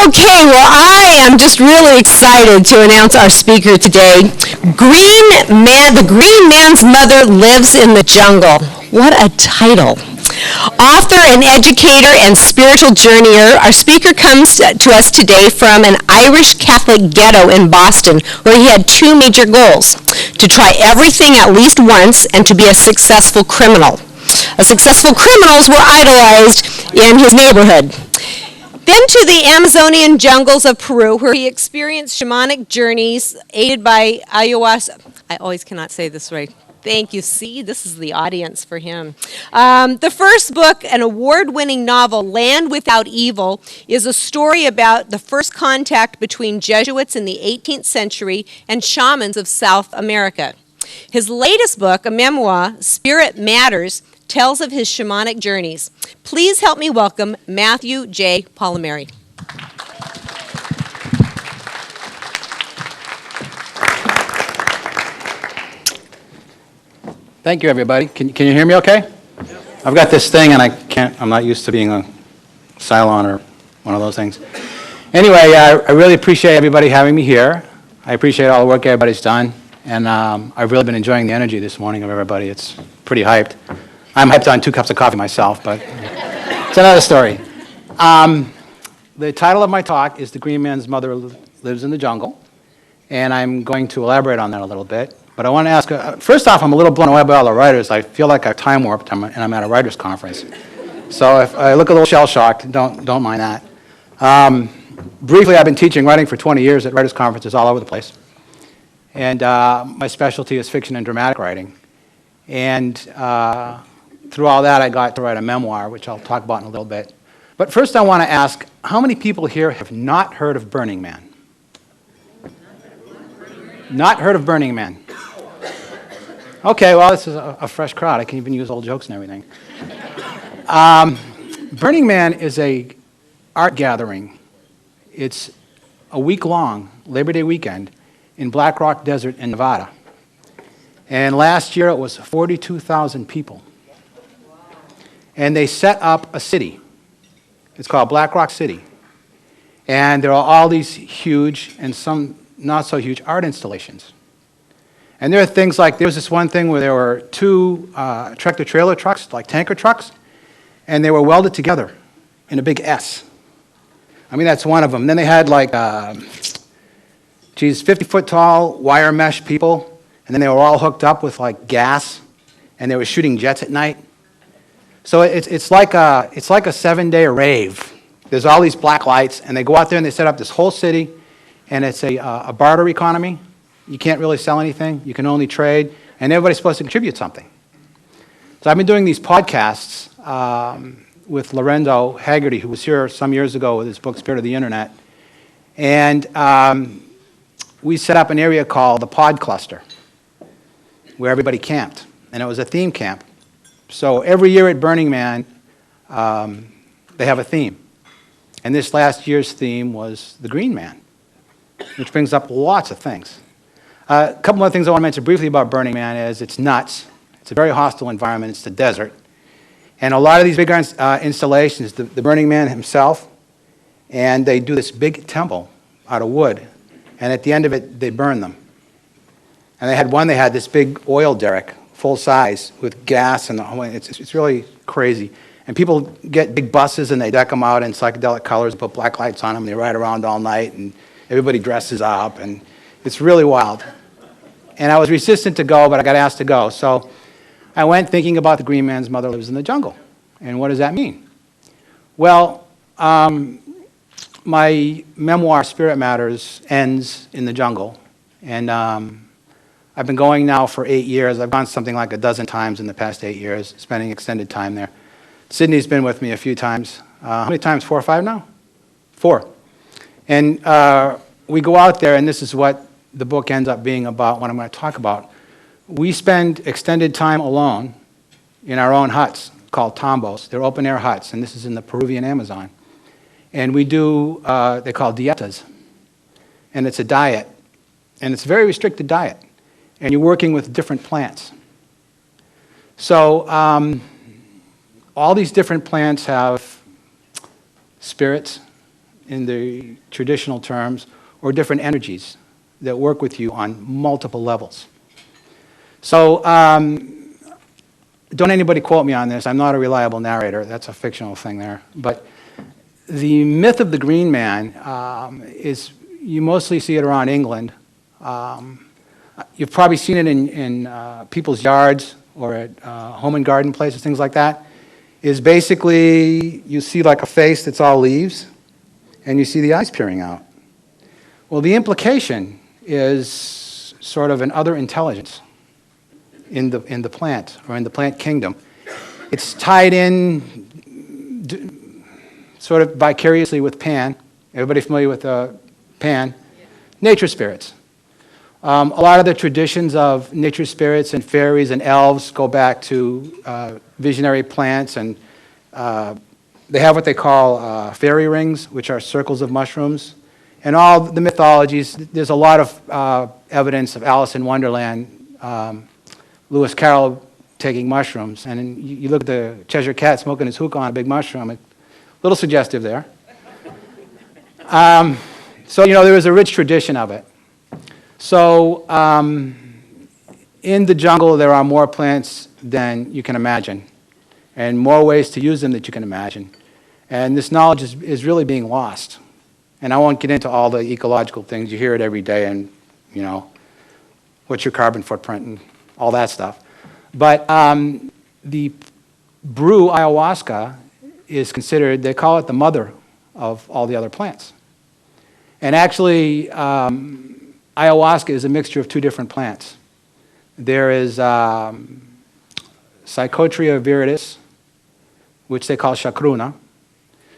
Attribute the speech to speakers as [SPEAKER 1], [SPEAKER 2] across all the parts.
[SPEAKER 1] Okay, well, I am just really excited to announce our speaker today. The Green Man's Mother Lives in the Jungle. What a title. Author and educator and spiritual journeyer, our speaker comes to us today from an Irish Catholic ghetto in Boston, where he had two major goals: to try everything at least once and to be a successful criminal. Successful criminals were idolized in his neighborhood. Then to the Amazonian jungles of Peru, where he experienced shamanic journeys aided by ayahuasca. I always cannot say this right. Thank you. See, this is the audience for him. The first book, an award-winning novel, Land Without Evil, is a story about the first contact between Jesuits in the 18th century and shamans of South America. His latest book, a memoir, Spirit Matters, tells of his shamanic journeys. Please help me welcome Matthew J. Palmieri.
[SPEAKER 2] Thank you, everybody. Can you hear me okay? I've got this thing, and I'm not used to being a Cylon or one of those things. Anyway, I really appreciate everybody having me here. I appreciate all the work everybody's done, and I've really been enjoying the energy this morning of everybody. It's pretty hyped. I'm hyped on 2 cups of coffee myself, but it's another story. The title of my talk is The Green Man's Mother Lives in the Jungle, and I'm going to elaborate on that a little bit. But I want to ask, first off, I'm a little blown away by all the writers. I feel like I've time warped and I'm at a writers' conference. So if I look a little shell-shocked, don't mind that. Briefly, I've been teaching writing for 20 years at writers' conferences all over the place. And my specialty is fiction and dramatic writing. And through all that, I got to write a memoir, which I'll talk about in a little bit. But first, I want to ask, how many people here have not heard of Burning Man? Not heard of Burning Man? Okay, well, this is a fresh crowd. I can even use old jokes and everything. Burning Man is a art gathering. It's a week-long Labor Day weekend in Black Rock Desert in Nevada. And last year it was 42,000 people. And they set up a city. It's called Black Rock City. And there are all these huge and some not so huge art installations. And there are things like, there was this one thing where there were 2 tractor-trailer trucks, like tanker trucks, and they were welded together in a big S. I mean, that's one of them. Then they had like, 50-foot tall wire mesh people, and then they were all hooked up with like gas, and they were shooting jets at night. So it's like a 7-day rave. There's all these black lights, and they go out there and they set up this whole city, and it's a barter economy. You can't really sell anything. You can only trade, and everybody's supposed to contribute something. So I've been doing these podcasts with Lorenzo Haggerty, who was here some years ago with his book, Spirit of the Internet. And we set up an area called the Pod Cluster, where everybody camped. And it was a theme camp. So every year at Burning Man, they have a theme. And this last year's theme was the Green Man, which brings up lots of things. A couple more things I want to mention briefly about Burning Man is it's nuts. It's a very hostile environment. It's the desert. And a lot of these big installations, the Burning Man himself, and they do this big temple out of wood. And at the end of it, they burn them. And they had this big oil derrick, full size, with gas, and it's really crazy. And people get big buses and they deck them out in psychedelic colors, put black lights on them, and they ride around all night, and everybody dresses up, and it's really wild. And I was resistant to go, but I got asked to go. So I went thinking about the Green Man's Mother Lives in the Jungle. And what does that mean? Well, my memoir, Spirit Matters, ends in the jungle. And I've been going now for 8 years. I've gone something like a dozen times in the past 8 years, spending extended time there. Sydney's been with me a few times. How many times? 4 or 5 now? 4. And we go out there, and this is what the book ends up being about, what I'm going to talk about. We spend extended time alone in our own huts called tambos. They're open-air huts, and this is in the Peruvian Amazon. And we do, they call dietas. And it's a diet. And it's a very restricted diet. And you're working with different plants. So all these different plants have spirits in the traditional terms, or different energies that work with you on multiple levels. So don't anybody quote me on this. I'm not a reliable narrator. That's a fictional thing there. But the myth of the Green Man is, you mostly see it around England. You've probably seen it in people's yards or at home and garden places, things like that. Is basically, you see like a face that's all leaves, and you see the eyes peering out. Well, the implication is sort of an other intelligence in the plant, or in the plant kingdom. It's tied in sort of vicariously with Pan. Everybody familiar with Pan? Nature spirits. A lot of the traditions of nature spirits and fairies and elves go back to visionary plants, and they have what they call fairy rings, which are circles of mushrooms. And all the mythologies, there's a lot of evidence of Alice in Wonderland, Lewis Carroll taking mushrooms. And you look at the Cheshire Cat smoking his hookah on a big mushroom, a little suggestive there. So, there is a rich tradition of it. So, in the jungle, there are more plants than you can imagine, and more ways to use them that you can imagine. And this knowledge is really being lost. And I won't get into all the ecological things. You hear it every day, and, what's your carbon footprint and all that stuff. But the brew ayahuasca is considered, they call it the mother of all the other plants. And actually, ayahuasca is a mixture of two different plants. There is Psychotria viridis, which they call chacruna,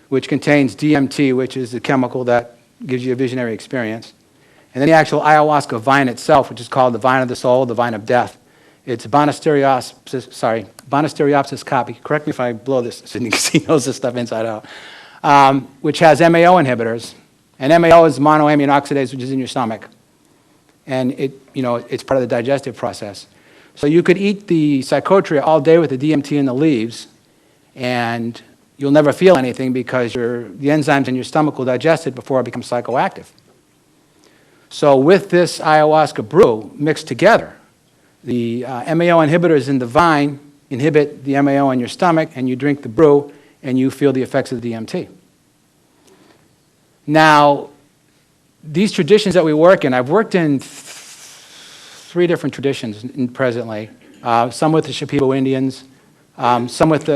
[SPEAKER 2] which contains DMT, which is the chemical that gives you a visionary experience. And then the actual ayahuasca vine itself, which is called the vine of the soul, the vine of death. It's Banisteriopsis caapi. Correct me if I blow this, Sidney, because he knows this stuff inside out. Which has MAO inhibitors. And MAO is monoamine oxidase, which is in your stomach. And it's part of the digestive process. So you could eat the Psychotria all day with the DMT in the leaves, and you'll never feel anything because the enzymes in your stomach will digest it before it becomes psychoactive. So with this ayahuasca brew mixed together, the MAO inhibitors in the vine inhibit the MAO in your stomach, and you drink the brew, and you feel the effects of the DMT. Now, these traditions that we work in, I've worked in 3 different traditions presently. Some with the Shipibo Indians, some with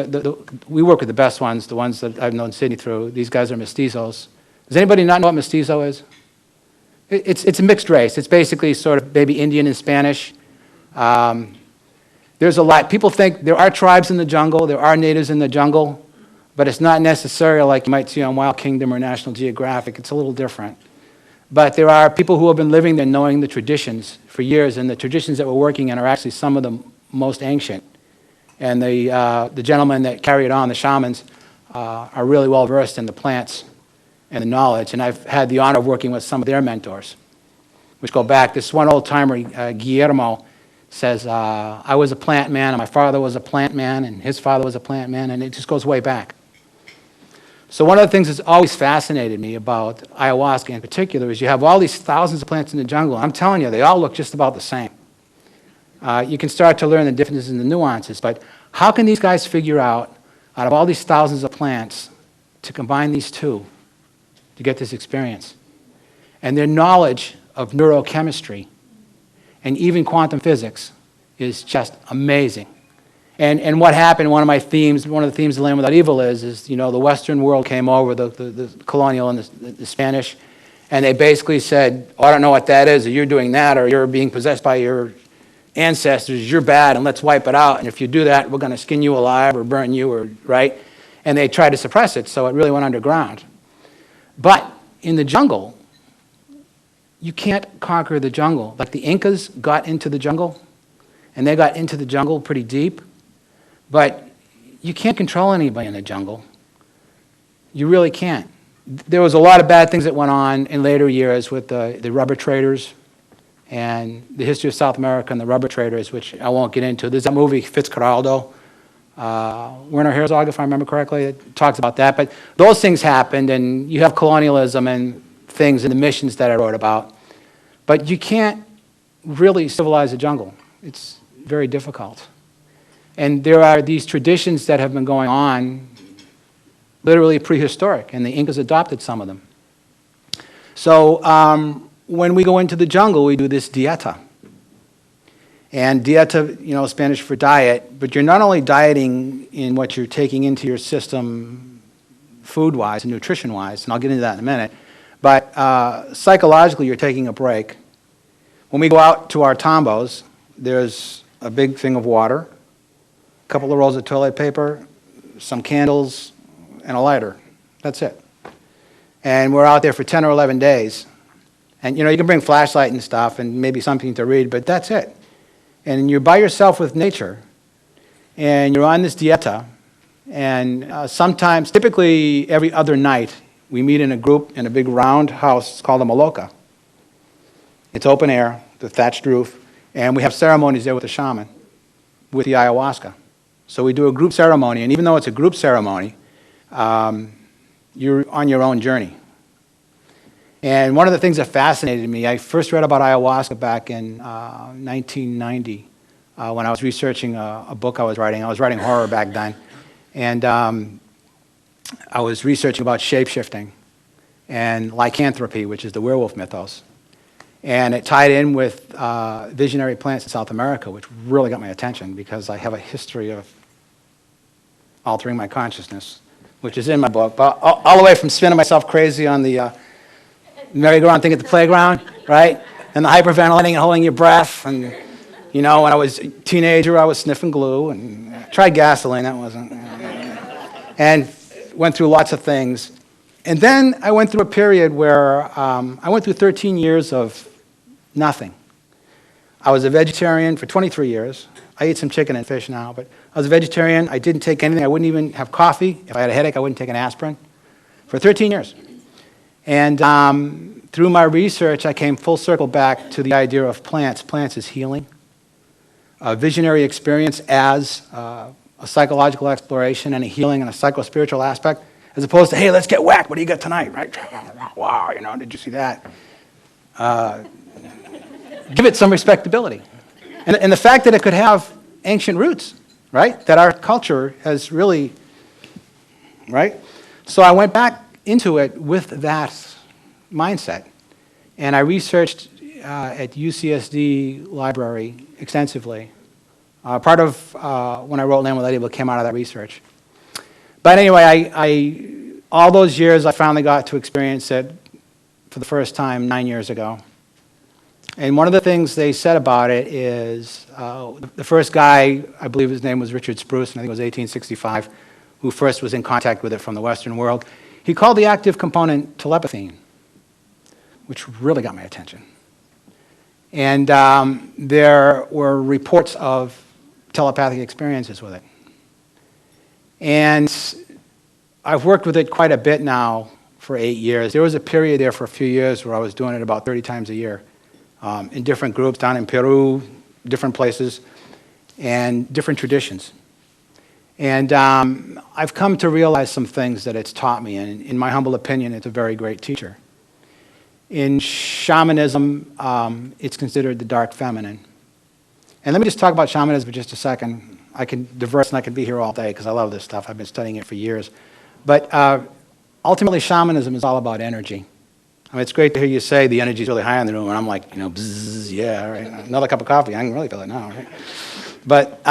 [SPEAKER 2] we work with the best ones, the ones that I've known Sydney through. These guys are mestizos. Does anybody not know what mestizo is? It's a mixed race. It's basically sort of maybe Indian and Spanish. There's a lot. People think there are tribes in the jungle, there are natives in the jungle, but it's not necessarily like you might see on Wild Kingdom or National Geographic. It's a little different. But there are people who have been living there knowing the traditions for years, and the traditions that we're working in are actually some of the most ancient. And the gentlemen that carry it on, the shamans, are really well versed in the plants and the knowledge. And I've had the honor of working with some of their mentors, which go back. This one old timer, Guillermo, says, I was a plant man, and my father was a plant man, and his father was a plant man, and it just goes way back. So one of the things that's always fascinated me about ayahuasca in particular is you have all these thousands of plants in the jungle. I'm telling you, they all look just about the same. You can start to learn the differences and the nuances, but how can these guys figure out of all these thousands of plants, to combine these two to get this experience? And their knowledge of neurochemistry and even quantum physics is just amazing. And what happened, one of the themes of Land Without Evil is the Western world came over, the colonial and the Spanish, and they basically said, I don't know what that is, or you're doing that, or you're being possessed by your ancestors, you're bad, and let's wipe it out, and if you do that, we're going to skin you alive or burn you, right? And they tried to suppress it, so it really went underground. But in the jungle, you can't conquer the jungle. Like the Incas got into the jungle, and they got into the jungle pretty deep, but you can't control anybody in the jungle. You really can't. There was a lot of bad things that went on in later years with the rubber traders and the history of South America and the rubber traders, which I won't get into. There's that movie, Fitzcarraldo, Werner Herzog, if I remember correctly, it talks about that. But those things happened, and you have colonialism and things in the missions that I wrote about. But you can't really civilize a jungle. It's very difficult. And there are these traditions that have been going on literally prehistoric, and the Incas adopted some of them. So when we go into the jungle, we do this dieta. And dieta, you know, Spanish for diet, but you're not only dieting in what you're taking into your system food-wise and nutrition-wise, and I'll get into that in a minute, but psychologically you're taking a break. When we go out to our tambos, there's a big thing of water, a couple of rolls of toilet paper, some candles, and a lighter. That's it. And we're out there for 10 or 11 days. And you know, you can bring flashlight and stuff and maybe something to read, but that's it. And you're by yourself with nature, and you're on this dieta, and sometimes, typically every other night, we meet in a group in a big round house. It's called a maloca. It's open air, the thatched roof, and we have ceremonies there with the shaman, with the ayahuasca. So we do a group ceremony, and even though it's a group ceremony, you're on your own journey. And one of the things that fascinated me, I first read about ayahuasca back in 1990 when I was researching a book I was writing. I was writing horror back then. And I was researching about shape-shifting and lycanthropy, which is the werewolf mythos. And it tied in with visionary plants in South America, which really got my attention because I have a history of altering my consciousness, which is in my book. But all the way from spinning myself crazy on the merry-go-round thing at the playground, right? And the hyperventilating and holding your breath. And, you know, when I was a teenager, I was sniffing glue and tried gasoline. That wasn't. And went through lots of things. And then I went through a period where I went through 13 years of nothing. I was a vegetarian for 23 years. I eat some chicken and fish now, but I was a vegetarian. I didn't take anything. I wouldn't even have coffee. If I had a headache, I wouldn't take an aspirin for 13 years. And through my research, I came full circle back to the idea of plants. Plants as healing, a visionary experience as a psychological exploration and a healing and a psycho-spiritual aspect, as opposed to, hey, let's get whacked. What do you got tonight, right? Wow, you know, did you see that? Give it some respectability. And the fact that it could have ancient roots, right? That our culture has really, right? So I went back into it with that mindset. And I researched at UCSD Library extensively. Part of when I wrote Land Without Evil came out of that research. But anyway, all those years I finally got to experience it for the first time 9 years ago. And one of the things they said about it is the first guy, I believe his name was Richard Spruce, and I think it was 1865, who first was in contact with it from the Western world. He called the active component telepathine, which really got my attention. And there were reports of telepathic experiences with it. And I've worked with it quite a bit now for 8 years. There was a period there for a few years where I was doing it about 30 times a year in different groups down in Peru, different places, and different traditions. And I've come to realize some things that it's taught me, and in my humble opinion, it's a very great teacher. In shamanism, it's considered the dark feminine. And let me just talk about shamanism for just a second. I can diverse and I can be here all day because I love this stuff. I've been studying it for years. But ultimately, shamanism is all about energy. I mean, it's great to hear you say the energy is really high in the room, and I'm like, you know, bzzz, yeah, right. Another cup of coffee, I can really feel it now, right? But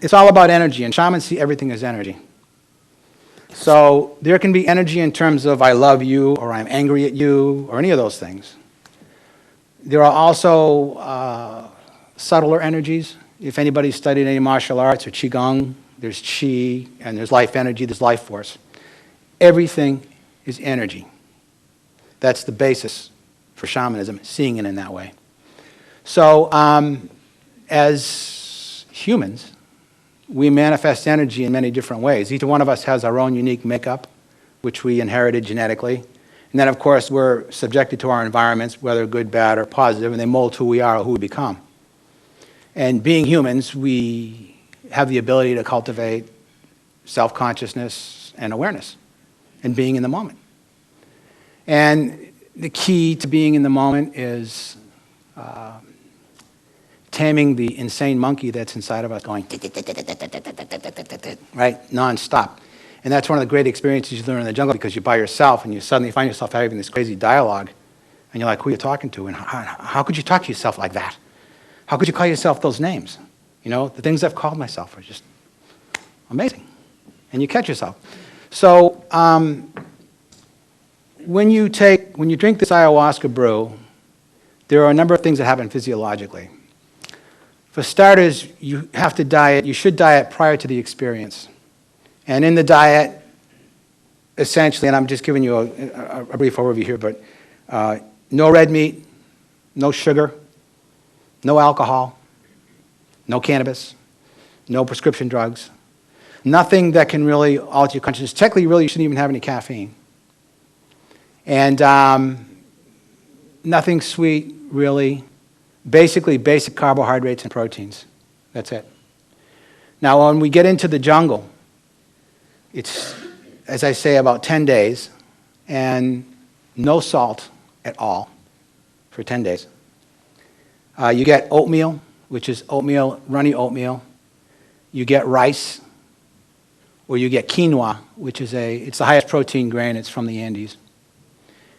[SPEAKER 2] it's all about energy, and shamans see everything as energy. So there can be energy in terms of I love you, or I'm angry at you, or any of those things. There are also subtler energies. If anybody's studied any martial arts or Qigong, there's Qi, and there's life energy, there's life force. Everything is energy. That's the basis for shamanism, seeing it in that way. So as humans, we manifest energy in many different ways. Each one of us has our own unique makeup, which we inherited genetically. And then, of course, we're subjected to our environments, whether good, bad, or positive, and they mold who we are or who we become. And being humans, we have the ability to cultivate self-consciousness, and awareness, and being in the moment. And the key to being in the moment is taming the insane monkey that's inside of us going, right, nonstop. And that's one of the great experiences you learn in the jungle, because you're by yourself and you suddenly find yourself having this crazy dialogue. And you're like, who are you talking to? And how could you talk to yourself like that? How could you call yourself those names? You know, the things I've called myself are just amazing. And you catch yourself. So when you drink this ayahuasca brew, there are a number of things that happen physiologically. For starters, you should diet prior to the experience. And in the diet, essentially, and I'm just giving you a brief overview here, but no red meat, no sugar, no alcohol, no cannabis, no prescription drugs, nothing that can really alter your consciousness. Technically, really, you shouldn't even have any caffeine. And nothing sweet, really. Basically, basic carbohydrates and proteins. That's it. Now, when we get into the jungle, it's, as I say, about 10 days, and no salt at all for 10 days. You get oatmeal, which is oatmeal, runny oatmeal. You get rice, or you get quinoa, which is it's the highest protein grain. It's from the Andes.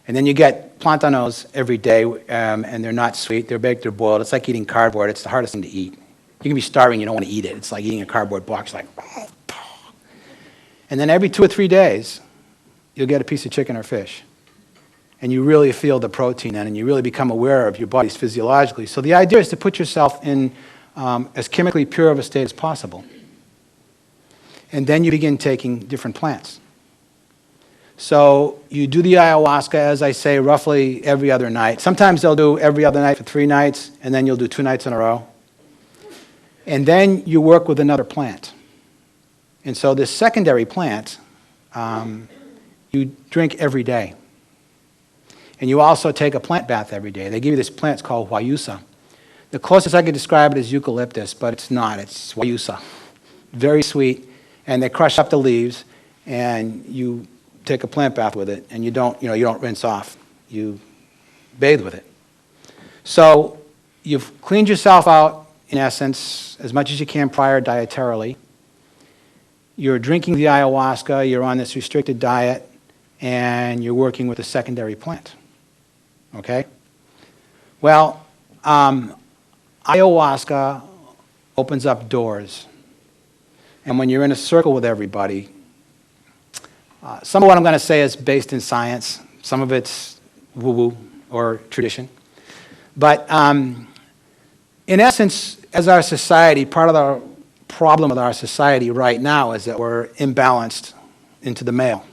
[SPEAKER 2] And then you get plantanos every day, and they're not sweet. They're baked, they're boiled. It's like eating cardboard. It's the hardest thing to eat. You can be starving, you don't want to eat it. It's like eating a cardboard box, like. And then every 2 or 3 days, you'll get a piece of chicken or fish. And you really feel the protein in, and you really become aware of your body's physiologically. So the idea is to put yourself in as chemically pure of a state as possible. And then you begin taking different plants. So you do the ayahuasca, as I say, roughly every other night. Sometimes they'll do every other night for 3 nights, and then you'll do 2 nights in a row. And then you work with another plant. And so this secondary plant, you drink every day. And you also take a plant bath every day. They give you this plant, it's called Huayusa. The closest I could describe it is eucalyptus, but it's not. It's Huayusa. Very sweet. And they crush up the leaves, and you take a plant bath with it, and you don't rinse off. You bathe with it. So you've cleaned yourself out, in essence, as much as you can prior dietarily. You're drinking the ayahuasca, you're on this restricted diet, and you're working with a secondary plant. Okay? Well, ayahuasca opens up doors. And when you're in a circle with everybody, some of what I'm going to say is based in science. Some of it's woo-woo or tradition. But in essence, as our society, part of the problem with our society right now is that we're imbalanced into the male.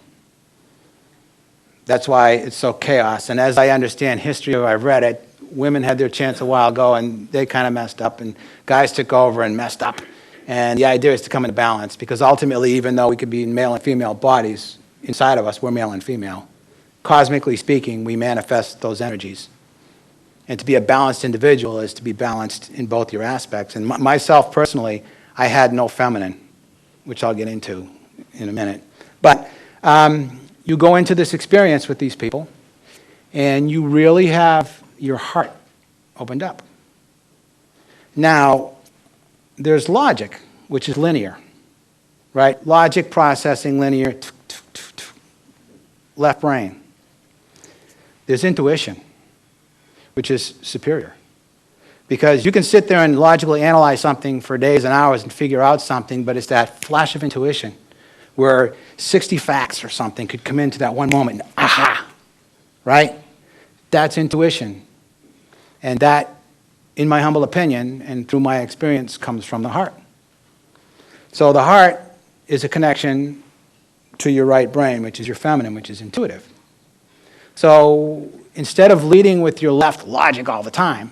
[SPEAKER 2] That's why it's so chaos. And as I understand history, or I've read it, women had their chance a while ago and they kind of messed up, and guys took over and messed up. And the idea is to come into balance, because ultimately, even though we could be in male and female bodies, inside of us, we're male and female. Cosmically speaking, we manifest those energies. And to be a balanced individual is to be balanced in both your aspects. And myself personally, I had no feminine, which I'll get into in a minute. But you go into this experience with these people, and you really have your heart opened up. Now, there's logic, which is linear, right? Logic, processing, linear, left brain. There's intuition, which is superior. Because you can sit there and logically analyze something for days and hours and figure out something, but it's that flash of intuition where 60 facts or something could come into that one moment, and aha, right? That's intuition. And that, in my humble opinion, and through my experience, comes from the heart. So the heart is a connection to your right brain, which is your feminine, which is intuitive. So instead of leading with your left logic all the time,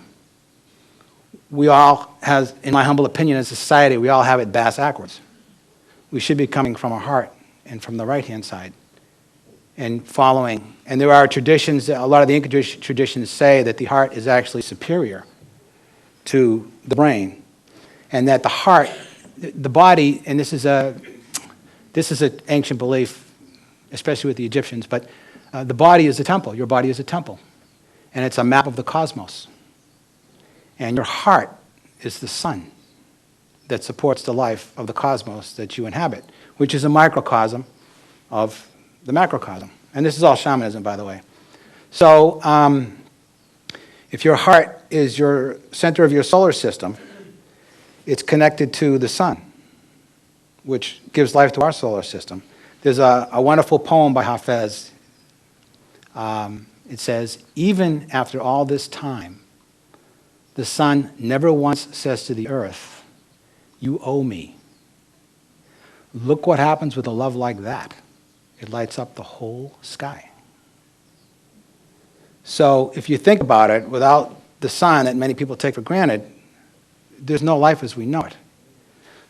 [SPEAKER 2] we all have, in my humble opinion as a society, we all have it backwards. We should be coming from our heart and from the right-hand side and following. And there are traditions, a lot of the Inca traditions say that the heart is actually superior to the brain, and that the heart, the body, and this is This is an ancient belief, especially with the Egyptians, but the body is a temple. Your body is a temple. And it's a map of the cosmos. And your heart is the sun that supports the life of the cosmos that you inhabit, which is a microcosm of the macrocosm. And this is all shamanism, by the way. So if your heart is your center of your solar system, it's connected to the sun, which gives life to our solar system. There's a wonderful poem by Hafez. It says, even after all this time, the sun never once says to the earth, you owe me. Look what happens with a love like that. It lights up the whole sky. So if you think about it, without the sun that many people take for granted, there's no life as we know it.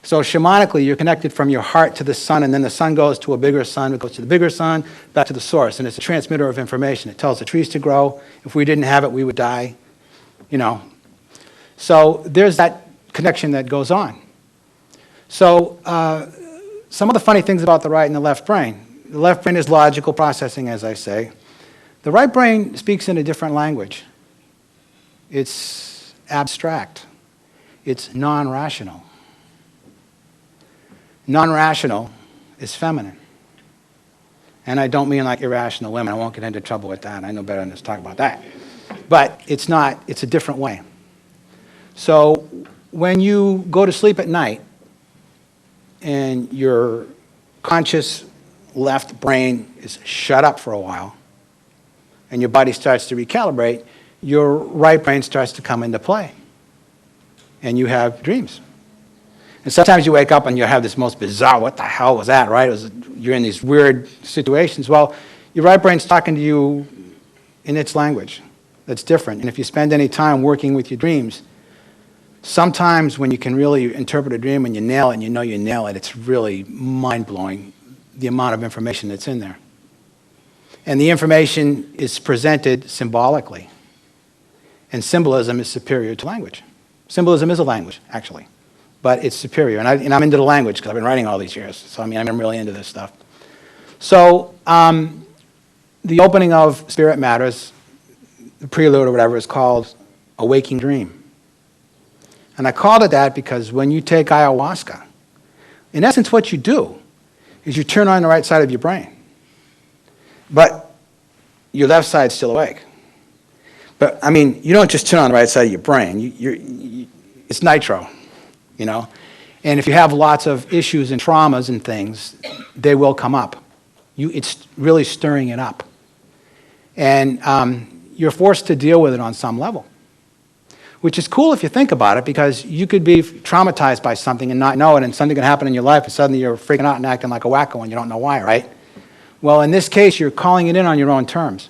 [SPEAKER 2] So shamanically, you're connected from your heart to the sun, and then the sun goes to a bigger sun, it goes to the bigger sun, back to the source, and it's a transmitter of information. It tells the trees to grow. If we didn't have it, we would die, you know. So there's that connection that goes on. So some of the funny things about the right and the left brain. The left brain is logical processing, as I say. The right brain speaks in a different language. It's abstract. It's non-rational. Non-rational is feminine. And I don't mean like irrational women. I won't get into trouble with that. I know better than to talk about that. But it's not. It's a different way. So when you go to sleep at night and your conscious left brain is shut up for a while and your body starts to recalibrate, your right brain starts to come into play. And you have dreams. And sometimes you wake up and you have this most bizarre, what the hell was that, right? You're in these weird situations. Well, your right brain's talking to you in its language that's different. And if you spend any time working with your dreams, sometimes when you can really interpret a dream and you nail it and you know you nail it, it's really mind-blowing, the amount of information that's in there. And the information is presented symbolically. And symbolism is superior to language. Symbolism is a language, actually. But it's superior. And I'm into the language because I've been writing all these years. So, I'm really into this stuff. So, the opening of Spirit Matters, the prelude or whatever, is called A Waking Dream. And I called it that because when you take ayahuasca, in essence what you do is you turn on the right side of your brain. But your left side's still awake. But, you don't just turn on the right side of your brain. It's nitro, you know. And if you have lots of issues and traumas and things, they will come up. It's really stirring it up. And you're forced to deal with it on some level, which is cool if you think about it, because you could be traumatized by something and not know it, and something can happen in your life, and suddenly you're freaking out and acting like a wacko, and you don't know why, right? Well, in this case, you're calling it in on your own terms.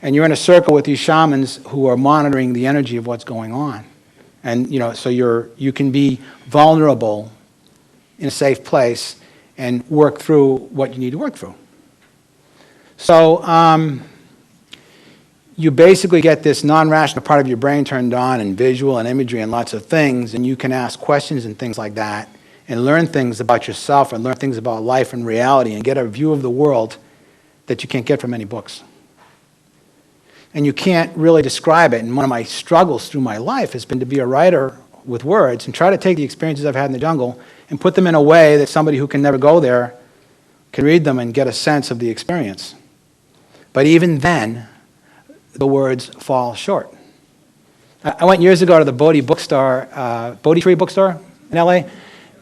[SPEAKER 2] And you're in a circle with these shamans who are monitoring the energy of what's going on. And, so you can be vulnerable in a safe place and work through what you need to work through. So you basically get this non-rational part of your brain turned on, and visual and imagery and lots of things, and you can ask questions and things like that and learn things about yourself and learn things about life and reality and get a view of the world that you can't get from any books. And you can't really describe it. And one of my struggles through my life has been to be a writer with words and try to take the experiences I've had in the jungle and put them in a way that somebody who can never go there can read them and get a sense of the experience. But even then, the words fall short. I went years ago to the Bodhi bookstore, Bodhi Tree bookstore in LA,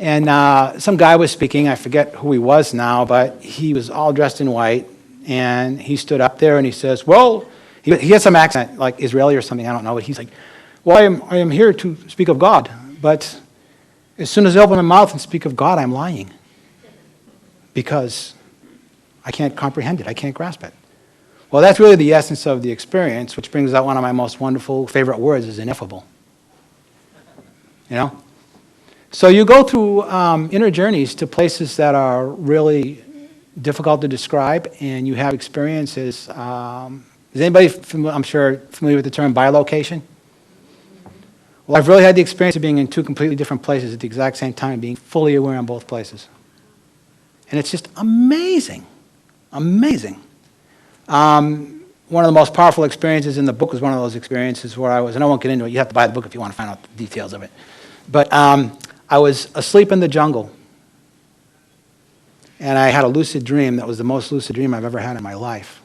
[SPEAKER 2] and some guy was speaking. I forget who he was now, but he was all dressed in white, and he stood up there and he says, well, he had some accent, like Israeli or something, I don't know, but he's like, well, I am here to speak of God, but as soon as I open my mouth and speak of God, I'm lying, because I can't comprehend it, I can't grasp it. Well, that's really the essence of the experience, which brings out one of my most wonderful favorite words, is ineffable. You know? So you go through inner journeys to places that are really difficult to describe, and you have experiences. Is anybody, I'm sure, familiar with the term bilocation? Well, I've really had the experience of being in two completely different places at the exact same time, being fully aware in both places. And it's just amazing, amazing. One of the most powerful experiences in the book was one of those experiences where I was, and I won't get into it, you have to buy the book if you want to find out the details of it. But I was asleep in the jungle, and I had a lucid dream that was the most lucid dream I've ever had in my life.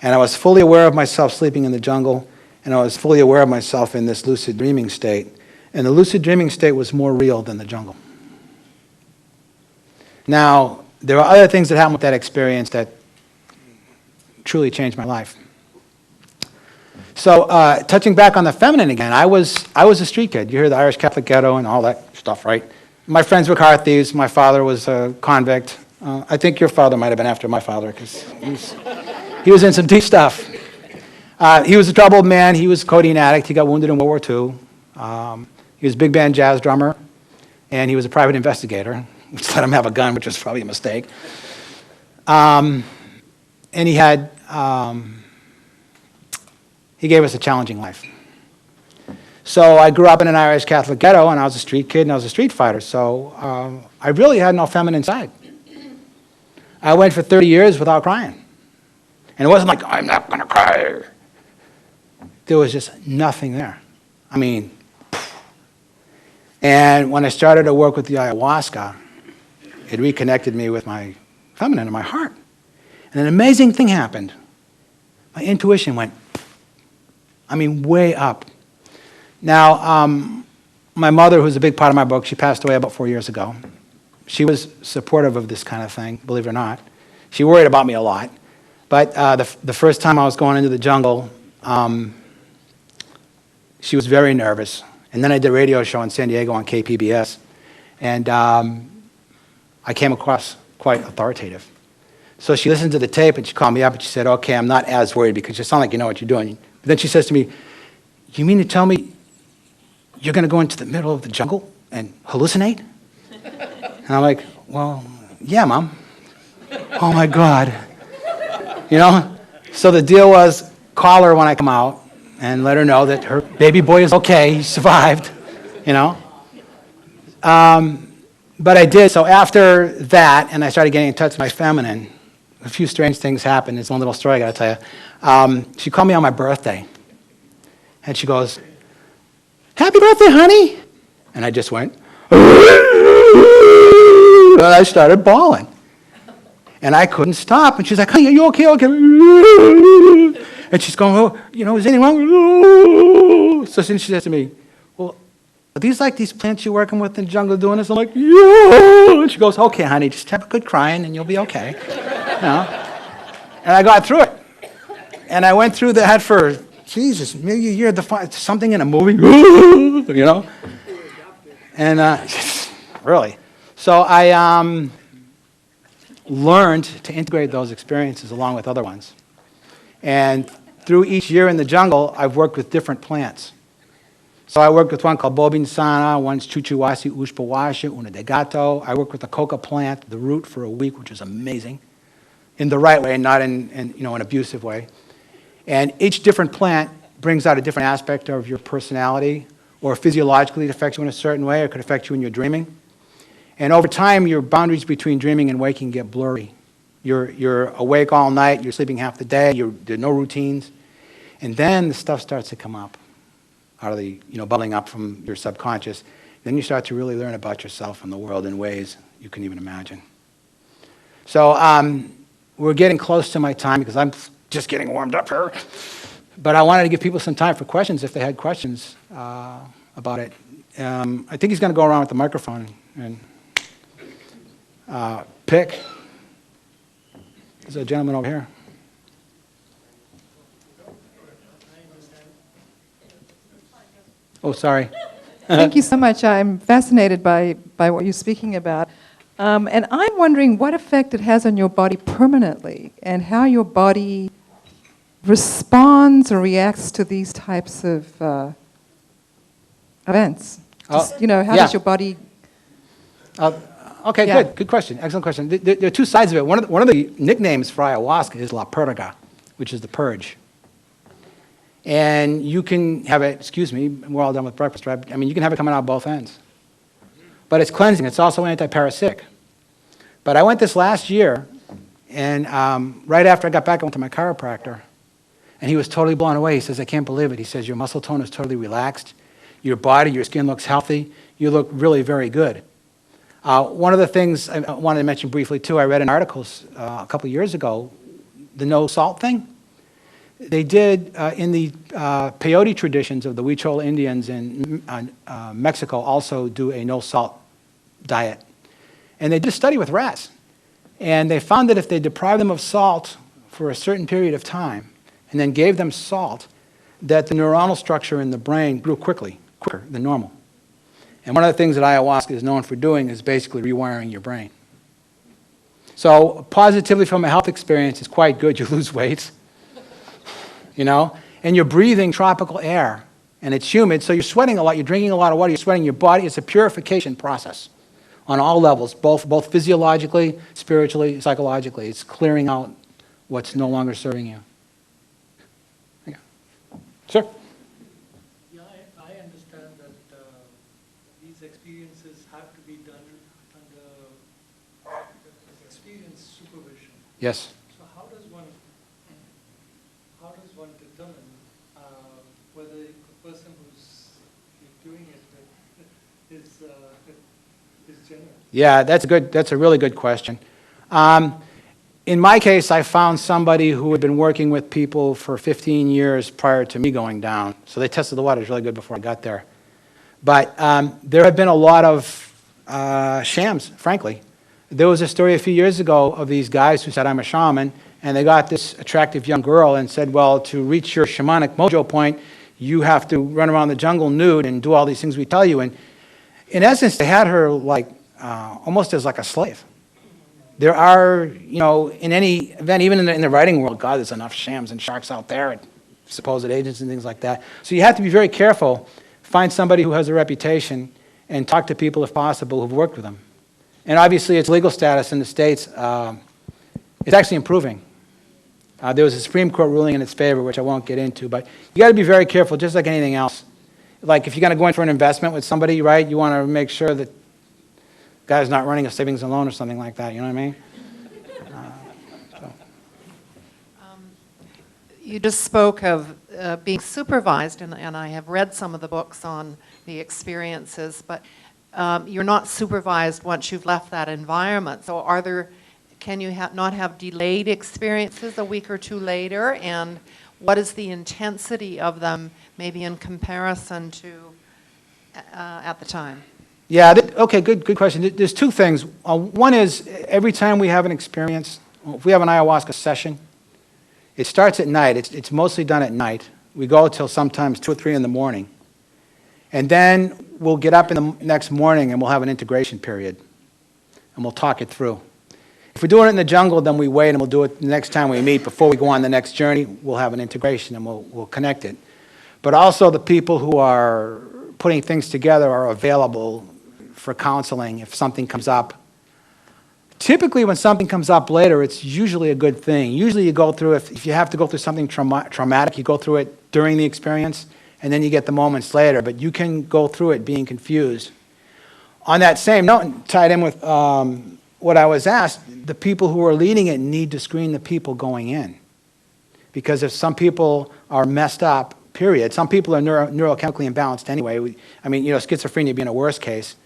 [SPEAKER 2] And I was fully aware of myself sleeping in the jungle, and I was fully aware of myself in this lucid dreaming state. And the lucid dreaming state was more real than the jungle. Now, there are other things that happened with that experience that truly changed my life. So, touching back on the feminine again, I was a street kid. You hear the Irish Catholic ghetto and all that stuff, right? My friends were car thieves. My father was a convict. I think your father might have been after my father because he was in some deep stuff. He was a troubled man. He was a codeine addict. He got wounded in World War II. He was a big band jazz drummer, and he was a private investigator, which let him have a gun, which was probably a mistake. And he had, he gave us a challenging life. So I grew up in an Irish Catholic ghetto, and I was a street kid, and I was a street fighter. So I really had no feminine side. I went for 30 years without crying. And it wasn't like, I'm not going to cry. There was just nothing there. I mean, and when I started to work with the ayahuasca, it reconnected me with my feminine and my heart. And an amazing thing happened. My intuition went, I mean, way up. Now, my mother, who's a big part of my book, she passed away about 4 years ago. She was supportive of this kind of thing, believe it or not. She worried about me a lot. But the first time I was going into the jungle, she was very nervous. And then I did a radio show in San Diego on KPBS. And I came across quite authoritative. So she listened to the tape, and she called me up, and she said, okay, I'm not as worried because you sound like you know what you're doing. But then she says to me, you mean to tell me you're going to go into the middle of the jungle and hallucinate? And I'm like, well, yeah, Mom. Oh, my God. You know? So the deal was call her when I come out and let her know that her baby boy is okay. He survived, you know? But I did. So after that, and I started getting in touch with my feminine, a few strange things happened. It's one little story I got to tell you. She called me on my birthday. And she goes, happy birthday, honey. And I just went, and I started bawling. And I couldn't stop. And she's like, honey, are you okay? Okay. And she's going, oh, you know, is anything wrong? So then she says to me, well, are these like these plants you're working with in the jungle doing this? I'm like, yeah. And she goes, okay, honey, just have a good crying and you'll be okay. You know? And I got through it. And I went through that for, Jesus, maybe a year, something in a movie, you know? And really. So I learned to integrate those experiences along with other ones. And through each year in the jungle, I've worked with different plants. So I worked with one called Bobinsana, one's Chuchuwasi Ushpawasha, Una de Gato. I worked with the coca plant, the root, for a week, which was amazing, in the right way, not in an abusive way. And each different plant brings out a different aspect of your personality, or physiologically it affects you in a certain way, or it could affect you when you're dreaming. And over time, your boundaries between dreaming and waking get blurry. You're awake all night, you're sleeping half the day, there are no routines. And then the stuff starts to come up, out of the, bubbling up from your subconscious. Then you start to really learn about yourself and the world in ways you couldn't even imagine. So we're getting close to my time because I'm just getting warmed up here. But I wanted to give people some time for questions if they had questions about it. I think he's going to go around with the microphone and pick. There's a gentleman over here. Oh, sorry.
[SPEAKER 3] Thank you so much. I'm fascinated by what you're speaking about. And I'm wondering what effect it has on your body permanently and how your body responds or reacts to these types of events. Just, how does your body...
[SPEAKER 2] Okay, yeah. Good question. Excellent question. There are two sides of it. One of the nicknames for ayahuasca is La Purga, which is the purge. And you can have it, excuse me, we're all done with breakfast, right? I mean, you can have it coming out both ends. But it's cleansing. It's also anti-parasitic. But I went this last year, and right after I got back, I went to my chiropractor, and he was totally blown away. He says, I can't believe it. He says, your muscle tone is totally relaxed. Your body, your skin looks healthy. You look really very good. One of the things I wanted to mention briefly, too, I read in articles a couple years ago, the no salt thing. They did, in the peyote traditions of the Huichol Indians in Mexico, also do a no salt diet. And they did a study with rats. And they found that if they deprived them of salt for a certain period of time, and then gave them salt, that the neuronal structure in the brain grew quicker than normal. And one of the things that ayahuasca is known for doing is basically rewiring your brain. So positively from a health experience, it's quite good. You lose weight, you know, and you're breathing tropical air, and it's humid, so you're sweating a lot, you're drinking a lot of water, you're sweating your body. It's a purification process on all levels, both physiologically, spiritually, psychologically. It's clearing out what's no longer serving you. Yeah. Sir?
[SPEAKER 4] Yeah, I understand that these experiences have to be done under experience supervision.
[SPEAKER 2] Yes.
[SPEAKER 4] So how does one determine whether the person who's doing it is genuine?
[SPEAKER 2] Yeah, that's a really good question. In my case, I found somebody who had been working with people for 15 years prior to me going down. So they tested the waters really good before I got there. But there have been a lot of shams, frankly. There was a story a few years ago of these guys who said, I'm a shaman, and they got this attractive young girl and said, well, to reach your shamanic mojo point, you have to run around the jungle nude and do all these things we tell you. And in essence, they had her like almost as like a slave. There are, you know, in any event, even in the writing world, God, there's enough shams and sharks out there and supposed agents and things like that. So you have to be very careful. Find somebody who has a reputation and talk to people, if possible, who've worked with them. And obviously, its legal status in the States is actually improving. There was a Supreme Court ruling in its favor, which I won't get into, but you got to be very careful, just like anything else. Like if you're going to go in for an investment with somebody, right, you want to make sure that guy's not running a savings and loan or something like that, you know what I mean?
[SPEAKER 5] You just spoke of being supervised, and I have read some of the books on the experiences, but you're not supervised once you've left that environment. So can you not have delayed experiences a week or two later? And what is the intensity of them, maybe in comparison to at the time?
[SPEAKER 2] Yeah, okay, good question. There's two things. One is every time we have an experience, if we have an ayahuasca session, it starts at night. It's mostly done at night. We go till sometimes 2 or 3 in the morning. And then we'll get up in the next morning and we'll have an integration period. And we'll talk it through. If we're doing it in the jungle, then we wait and we'll do it the next time we meet. Before we go on the next journey, we'll have an integration and we'll connect it. But also the people who are putting things together are available for counseling if something comes up. Typically, when something comes up later, it's usually a good thing. Usually you go through, if you have to go through something traumatic, you go through it during the experience, and then you get the moments later. But you can go through it being confused. On that same note, tied in with what I was asked, the people who are leading it need to screen the people going in. Because if some people are messed up, period, some people are neurochemically imbalanced anyway. I mean, you know, schizophrenia being a worst case.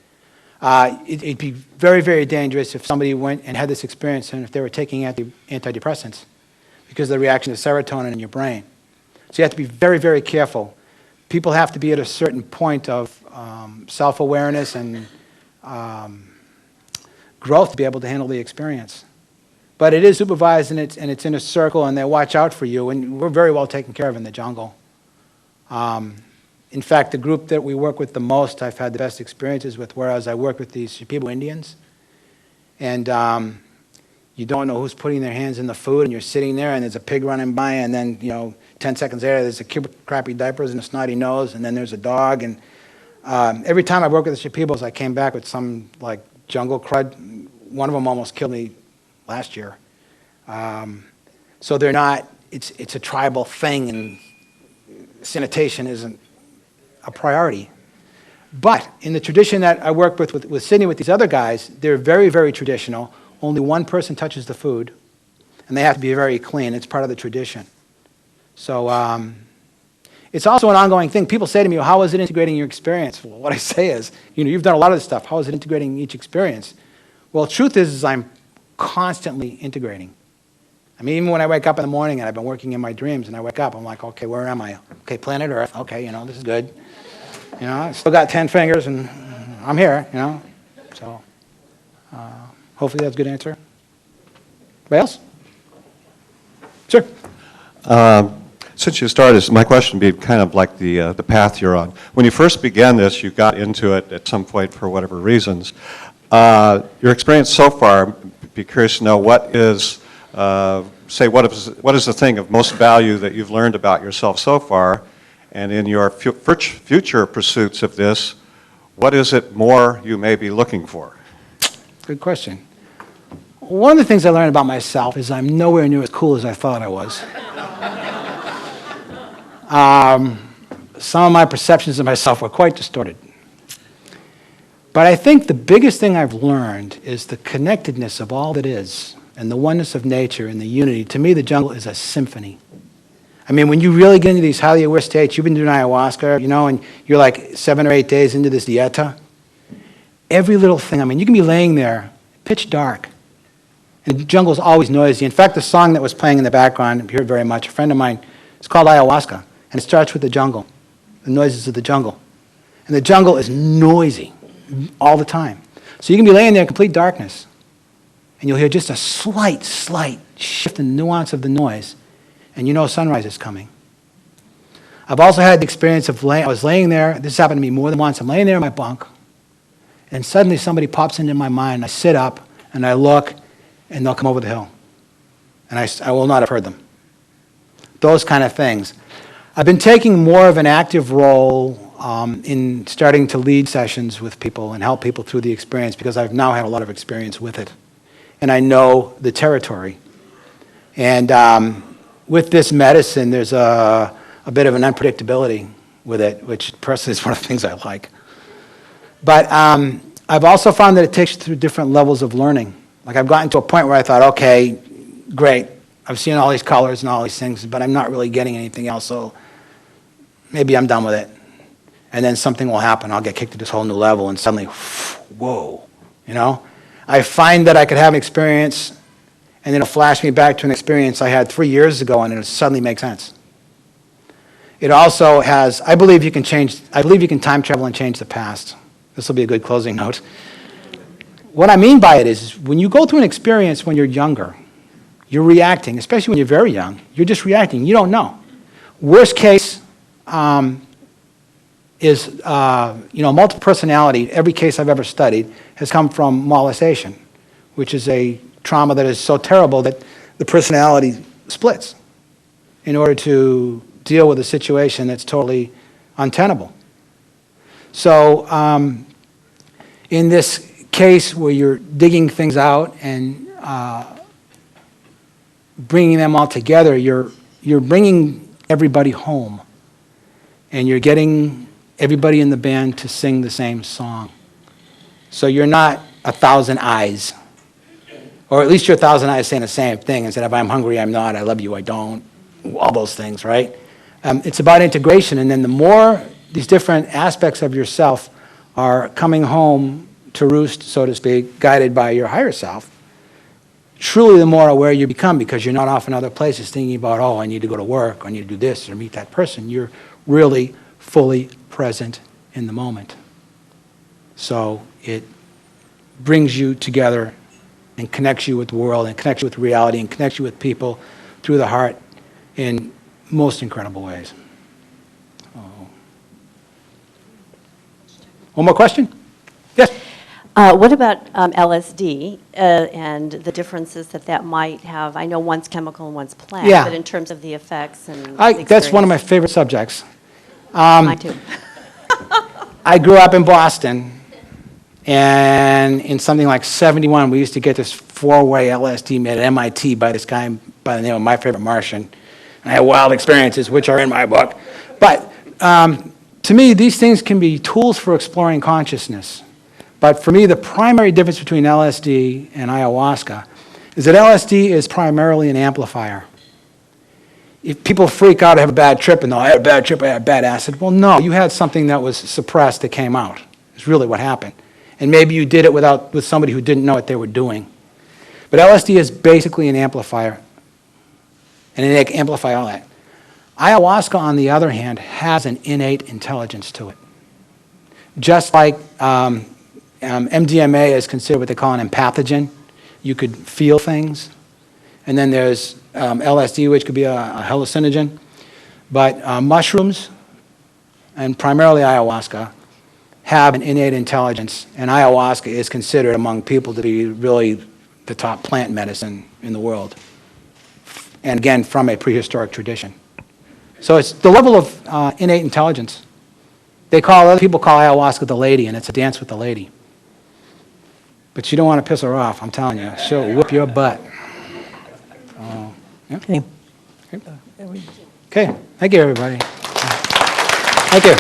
[SPEAKER 2] It'd be very, very dangerous if somebody went and had this experience and if they were taking antidepressants because of the reaction to serotonin in your brain. So you have to be very, very careful. People have to be at a certain point of self-awareness and growth to be able to handle the experience. But it is supervised and it's in a circle and they watch out for you, and we're very well taken care of in the jungle. In fact, the group that we work with the most, I've had the best experiences with, whereas I work with these Shipibo Indians, and you don't know who's putting their hands in the food, and you're sitting there, and there's a pig running by, and then, 10 seconds later, there's a kid with crappy diapers and a snotty nose, and then there's a dog, and every time I work with the Shipibos, I came back with some, jungle crud. One of them almost killed me last year. So they're not, it's a tribal thing, and sanitation isn't a priority. But in the tradition that I work with Sydney, with these other guys, they're very, very traditional. only one person touches the food, and they have to be very clean. It's part of the tradition. So it's also an ongoing thing. People say to me, well, how is it integrating your experience? Well, what I say is, you've done a lot of this stuff. How is it integrating each experience? Well, the truth is I'm constantly integrating. I mean, even when I wake up in the morning and I've been working in my dreams and I wake up, I'm like, okay, where am I? Okay, planet Earth. Okay, this is good. I still got 10 fingers and I'm here, So hopefully that's a good answer. Anybody else? Sure.
[SPEAKER 6] Since you started, my question would be kind of like the path you're on. When you first began this, you got into it at some point for whatever reasons. Your experience so far, be curious to know what is the thing of most value that you've learned about yourself so far, and in your future pursuits of this, what is it more you may be looking for?
[SPEAKER 2] Good question. One of the things I learned about myself is I'm nowhere near as cool as I thought I was. Some of my perceptions of myself were quite distorted. But I think the biggest thing I've learned is the connectedness of all that is, and the oneness of nature and the unity. To me, the jungle is a symphony. I mean, when you really get into these highly aware states, you've been doing ayahuasca, and you're like 7 or 8 days into this dieta, every little thing, you can be laying there, pitch dark, and the jungle's always noisy. In fact, the song that was playing in the background, I hear it very much, a friend of mine, it's called Ayahuasca, and it starts with the jungle, the noises of the jungle. And the jungle is noisy all the time. So you can be laying there in complete darkness, and you'll hear just a slight shift in the nuance of the noise, and sunrise is coming. I've also had the experience of I was laying there, this happened to me more than once, I'm laying there in my bunk, and suddenly somebody pops into my mind, I sit up, and I look, and they'll come over the hill. And I will not have heard them. Those kind of things. I've been taking more of an active role in starting to lead sessions with people and help people through the experience because I've now had a lot of experience with it. And I know the territory. And with this medicine, there's a bit of an unpredictability with it, which personally is one of the things I like. But I've also found that it takes you through different levels of learning. Like I've gotten to a point where I thought, okay, great, I've seen all these colors and all these things, but I'm not really getting anything else, so maybe I'm done with it. And then something will happen. I'll get kicked to this whole new level, and suddenly, whoa, I find that I could have an experience, and it'll flash me back to an experience I had 3 years ago, and it'll suddenly make sense. It also has, I believe you can time travel and change the past. This will be a good closing note. What I mean by it is when you go through an experience when you're younger, you're reacting, especially when you're very young, you're just reacting. You don't know. Worst case is, multiple personality. Every case I've ever studied has come from molestation, which is a trauma that is so terrible that the personality splits in order to deal with a situation that's totally untenable. So in this case where you're digging things out and bringing them all together, you're bringing everybody home, and you're getting everybody in the band to sing the same song. So you're not 1,000 eyes, or at least you're 1,000 eyes saying the same thing instead of I'm hungry, I'm not, I love you, I don't, all those things, right? It's about integration, and then the more these different aspects of yourself are coming home to roost, so to speak, guided by your higher self, truly the more aware you become, because you're not off in other places thinking about, oh, I need to go to work, or I need to do this, or meet that person. You're really fully present in the moment. So it brings you together and connects you with the world, and connects you with reality, and connects you with people through the heart in most incredible ways. Oh. One more question? Yes?
[SPEAKER 7] What about LSD and the differences that might have? I know one's chemical and one's plant,
[SPEAKER 2] Yeah.
[SPEAKER 7] but in terms of the effects and
[SPEAKER 2] That's one of my favorite subjects.
[SPEAKER 7] Mine too.
[SPEAKER 2] I grew up in Boston, and in something like 71, we used to get this 4-way LSD made at MIT by this guy by the name of My Favorite Martian. And I had wild experiences, which are in my book. But to me, these things can be tools for exploring consciousness. But for me, the primary difference between LSD and ayahuasca is that LSD is primarily an amplifier. If people freak out, have a bad trip, and I had a bad trip, I had bad acid. Well, no, you had something that was suppressed that came out. It's really what happened. And maybe you did it with somebody who didn't know what they were doing. But LSD is basically an amplifier, and it can amplify all that. Ayahuasca, on the other hand, has an innate intelligence to it. Just like MDMA is considered what they call an empathogen. You could feel things. And then there's LSD, which could be a hallucinogen. But mushrooms, and primarily ayahuasca, have an innate intelligence. And ayahuasca is considered among people to be really the top plant medicine in the world. And again, from a prehistoric tradition. So it's the level of innate intelligence. Other people call ayahuasca the lady, and it's a dance with the lady. But you don't want to piss her off, I'm telling you. She'll whip your butt. Yeah.
[SPEAKER 1] Okay.
[SPEAKER 2] Okay, thank you, everybody. Thank you. Yeah.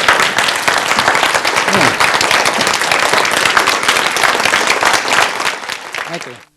[SPEAKER 2] Thank you.